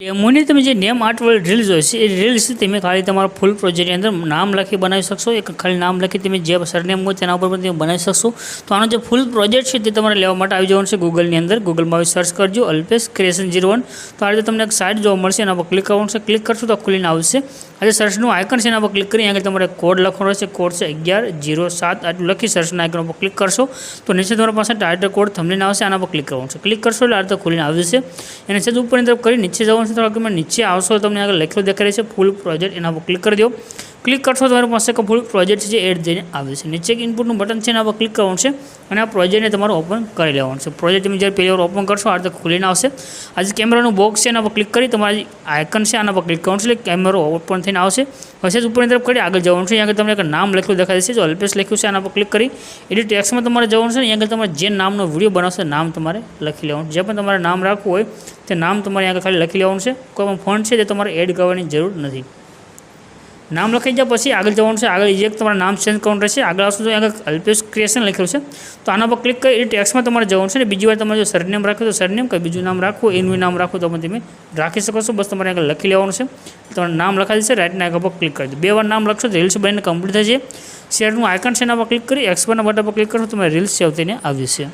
ડેમોની તમે જે name આર્ટવાળી reels હોય છે એ રીલ્સ તમે ખાલી તમારા ફૂલ પ્રોજેક્ટની અંદર નામ લખી બનાવી શકશો. એક ખાલી નામ લખી તમે જે સરનેમ હોય તેના ઉપર પણ તમે બનાવી શકશો. તો આનો જે ફૂલ પ્રોજેક્ટ છે તે તમારે લેવા માટે આવી જવાનું છે ગૂગલની અંદર. ગૂગલમાં આવી સર્ચ કરજો અલ્પેશ ક્રિએશન 01. તો આ રીતે તમને એક સાઇટ જોવા મળશે, એના પર ક્લિક કરવાનું છે. ક્લિક કરશો તો ખુલીને આવશે. આ જે સર્ચનું આઇકન છે એના પર ક્લિક કરી આગળ તમારે કોડ લખવાનો રહેશે. કોડ છે 1107. આટલું લખી સર્ચના આઇકન પર ક્લિક કરશો તો નીચે તમારી પાસે ટાઇટલ કોડ થંબનેલ આવશે. આના પર ક્લિક કરવાનું છે. ક્લિક કરશો એટલે આ રીતે ખુલીને આવી જશે. એને સેજ ઉપરની તરફ કરી નીચે જવાનું છે. થોડા નીચે આવશો તમને આગળ લખેલું દેખાય છે ફૂલ પ્રોજેક્ટ, એના પર ક્લિક કરી દો. ક્લિક કરશો તમારી પાસે એક ફૂલ પ્રોજેક્ટ છે એડ જઈને આવે છે. નીચે એક ઇનપુટનું બટન છે એના પર ક્લિક કરવાનું છે અને આ પ્રોજેક્ટને તમારે ઓપન કરી લેવાનું છે. પ્રોજેક્ટ તમે જ્યારે પહેલી વાર ઓપન કરશો આ રીતે ખુલીને આવશે. આજે કેમેરાનું બોક્સ છે એના પર ક્લિક કરી તમારી આઇકન છે આના પર ક્લિક કરવાનું છે એટલે કેમેરો ઓપન થઈને આવશે. પછી ઉપરની તરફ કરી આગળ જવાનું છે. આગળ તમને એક નામ લખેલું દેખાય છે, જો અલ્પેશ લખ્યું છે આના પર ક્લિક કરી એડિટ ટેક્સ્ટમાં તમારે જવાનું છે. આગળ તમારે જે નામનો વિડીયો બનાવશે નામ તમારે લખી લેવાનું. જે પણ તમારે નામ રાખવું હોય તે નામ તમારે આગળ ખાલી લખી લેવાનું છે. કોઈ પણ ફોન્ટ છે તે તમારે એડ કરવાની જરૂર નથી. નામ લખી જાય પછી આગળ જવાનું છે. આગળ એક તમારે નામ ચેન્જ કરવાનું રહેશે. આગળ આવશે તો આગળ અલ્પેશ ક્રિએશન લખ્યું છે તો આના પર ક્લિક કરી એ ટેક્સ્ટમાં તમારે જવાનું છે. અને બીજી વાર તમારે જો સરનેમ રાખ્યું તો સરનેમ, કંઈ બીજું નામ રાખવું એનું નામ રાખવું તો તમે રાખી શકો છો. બસ તમારે આગળ લખી લેવાનું છે. તમારું નામ લખાઈ જશે. રાઇટના આઇકન પર ક્લિક કરી દો. 2 વાર નામ લખશો તો રીલ્સ બનીને કમ્પ્લીટ થઈ જાય. શેરનું આઇકન છે એના પર ક્લિક કરી એક્સપોર્ટના બટન પર ક્લિક કરશો તો તમારી રીલ્સ સેવ થઈને આવી જશે.